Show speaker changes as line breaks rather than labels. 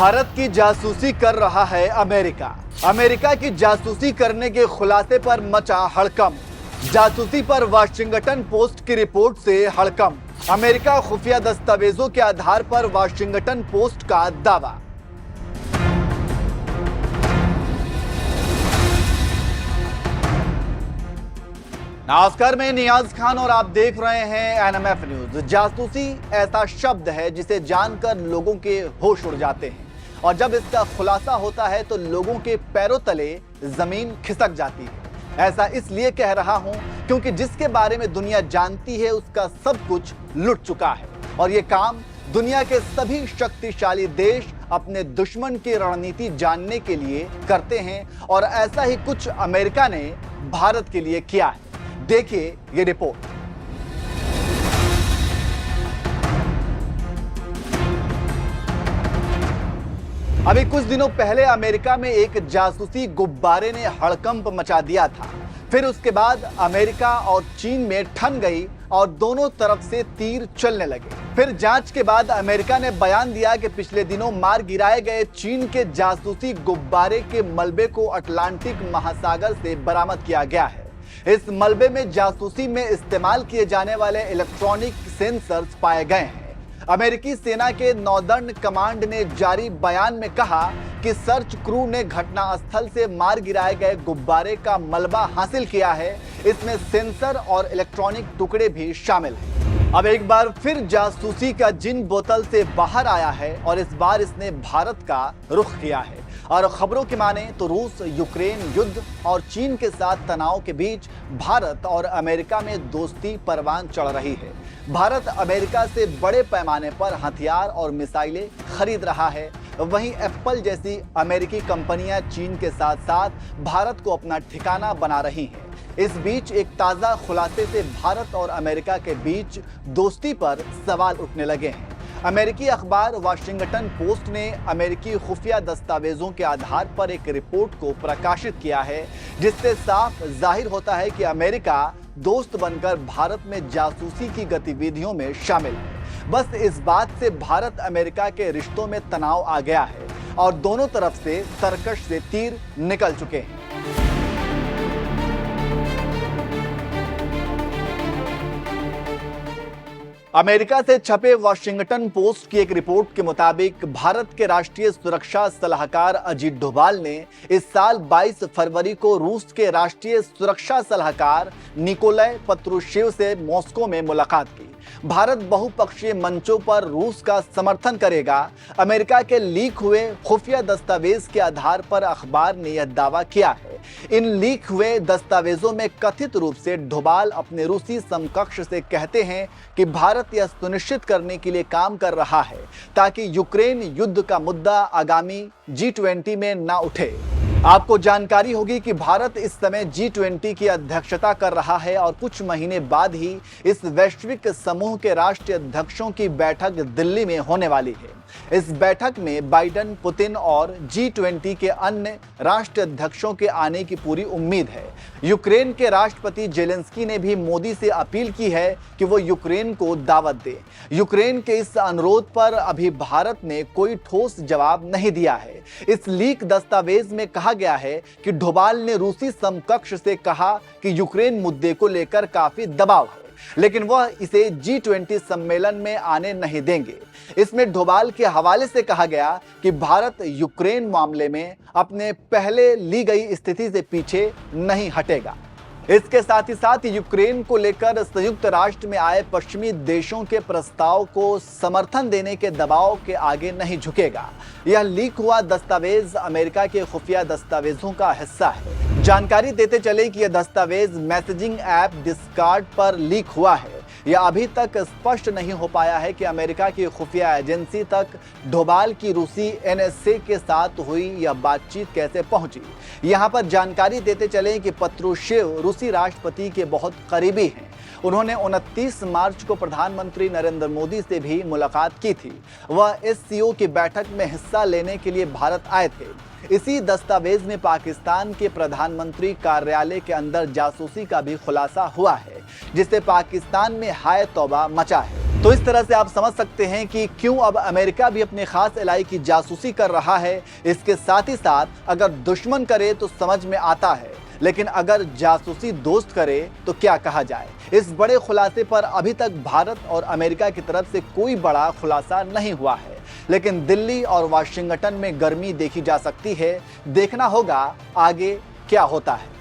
भारत की जासूसी कर रहा है अमेरिका। अमेरिका की जासूसी करने के खुलासे पर मचा हड़कंप। जासूसी पर वाशिंगटन पोस्ट की रिपोर्ट से हड़कंप। अमेरिका खुफिया दस्तावेजों के आधार पर वाशिंगटन पोस्ट का दावा। नमस्कार, मैं नियाज खान और आप देख रहे हैं एनएमएफ न्यूज। जासूसी ऐसा शब्द है जिसे जानकर लोगों के होश उड़ जाते हैं और जब इसका खुलासा होता है तो लोगों के पैरों तले जमीन खिसक जाती है। ऐसा इसलिए कह रहा हूं क्योंकि जिसके बारे में दुनिया जानती है उसका सब कुछ लुट चुका है और ये काम दुनिया के सभी शक्तिशाली देश अपने दुश्मन की रणनीति जानने के लिए करते हैं और ऐसा ही कुछ अमेरिका ने भारत के लिए किया है। देखिए ये रिपोर्ट। अभी कुछ दिनों पहले अमेरिका में एक जासूसी गुब्बारे ने हड़कंप मचा दिया था। फिर उसके बाद अमेरिका और चीन में ठन गई और दोनों तरफ से तीर चलने लगे। फिर जांच के बाद अमेरिका ने बयान दिया कि पिछले दिनों मार गिराए गए चीन के जासूसी गुब्बारे के मलबे को अटलांटिक महासागर से बरामद किया गया है। इस मलबे में जासूसी में इस्तेमाल किए जाने वाले इलेक्ट्रॉनिक सेंसर्स पाए गए हैं। अमेरिकी सेना के नौदंड कमांड ने जारी बयान में कहा कि सर्च क्रू ने घटनास्थल से मार गिराए गए गुब्बारे का मलबा हासिल किया है। इसमें सेंसर और इलेक्ट्रॉनिक टुकड़े भी शामिल हैं। अब एक बार फिर जासूसी का जिन बोतल से बाहर आया है और इस बार इसने भारत का रुख किया है और खबरों की माने तो रूस यूक्रेन युद्ध और चीन के साथ तनाव के बीच भारत और अमेरिका में दोस्ती परवान चढ़ रही है। भारत अमेरिका से बड़े पैमाने पर हथियार और मिसाइलें खरीद रहा है। वहीं एप्पल जैसी अमेरिकी कंपनियां चीन के साथ साथ भारत को अपना ठिकाना बना रही हैं। इस बीच एक ताजा खुलासे से भारत और अमेरिका के बीच दोस्ती पर सवाल उठने लगे हैं। अमेरिकी अखबार वाशिंगटन पोस्ट ने अमेरिकी खुफिया दस्तावेजों के आधार पर एक रिपोर्ट को प्रकाशित किया है जिससे साफ जाहिर होता है कि अमेरिका दोस्त बनकर भारत में जासूसी की गतिविधियों में शामिल है। बस इस बात से भारत अमेरिका के रिश्तों में तनाव आ गया है और दोनों तरफ से तरकश से तीर निकल चुके हैं। अमेरिका से छपे वाशिंगटन पोस्ट की एक रिपोर्ट के मुताबिक भारत के राष्ट्रीय सुरक्षा सलाहकार अजीत डोभाल ने इस साल 22 फरवरी को रूस के राष्ट्रीय सुरक्षा सलाहकार निकोलाई पत्रुशेव से मॉस्को में मुलाकात की। भारत बहुपक्षीय मंचों पर रूस का समर्थन करेगा। अमेरिका के लीक हुए खुफिया दस्तावेज के आधार पर अखबार ने यह दावा किया है। इन लीक हुए दस्तावेजों में कथित रूप से डोभाल अपने रूसी समकक्ष से कहते हैं कि भारत यह सुनिश्चित करने के लिए काम कर रहा है ताकि यूक्रेन युद्ध का मुद्दा आगामी G20 में ना उठे। आपको जानकारी होगी कि भारत इस समय G20 की अध्यक्षता कर रहा है और कुछ महीने बाद ही इस वैश्विक समूह के राष्ट्रीय अध्यक्षों की बैठक दिल्ली में होने वाली है। इस बैठक में बाइडेन, पुतिन और G20 के अन्य राष्ट्र अध्यक्षों के आने की पूरी उम्मीद है। यूक्रेन के राष्ट्रपति जेलेंस्की ने भी मोदी से अपील की है कि वो यूक्रेन को दावत दे। यूक्रेन के इस अनुरोध पर अभी भारत ने कोई ठोस जवाब नहीं दिया है। इस लीक दस्तावेज में कहा गया है कि डोभाल ने रूसी समकक्ष से कहा कि यूक्रेन मुद्दे को लेकर काफी दबाव है, लेकिन वह इसे G20 सम्मेलन में आने नहीं देंगे। इसमें डोभाल के हवाले से कहा गया कि भारत यूक्रेन मामले में अपने पहले ली गई स्थिति से पीछे नहीं हटेगा। इसके साथ ही साथ यूक्रेन को लेकर संयुक्त राष्ट्र में आए पश्चिमी देशों के प्रस्ताव को समर्थन देने के दबाव के आगे नहीं झुकेगा। यह लीक हुआ दस्तावेज अमेरिका के खुफिया दस्तावेजों का हिस्सा है। जानकारी देते चले कि यह दस्तावेज मैसेजिंग ऐप डिस्कॉर्ड पर लीक हुआ है। यह अभी तक स्पष्ट नहीं हो पाया है कि अमेरिका की खुफिया एजेंसी तक डोभाल की रूसी NSA के साथ हुई यह बातचीत कैसे पहुंची। यहां पर जानकारी देते चले कि पत्रुशेव रूसी राष्ट्रपति के बहुत करीबी हैं। उन्होंने 29 मार्च को प्रधानमंत्री नरेंद्र मोदी से भी मुलाकात की थी। वह SCO की बैठक में हिस्सा लेने के लिए भारत आए थे। इसी दस्तावेज में पाकिस्तान के प्रधानमंत्री कार्यालय के अंदर जासूसी का भी खुलासा हुआ है, जिससे पाकिस्तान में हाय तौबा मचा है। तो इस तरह से आप समझ सकते हैं कि क्यों अब अमेरिका भी अपने खास एलाई की जासूसी कर रहा है। इसके साथ ही साथ अगर दुश्मन करे तो समझ में आता है, लेकिन अगर जासूसी दोस्त करे तो क्या कहा जाए। इस बड़े खुलासे पर अभी तक भारत और अमेरिका की तरफ से कोई बड़ा खुलासा नहीं हुआ है, लेकिन दिल्ली और वाशिंगटन में गर्मी देखी जा सकती है। देखना होगा आगे क्या होता है।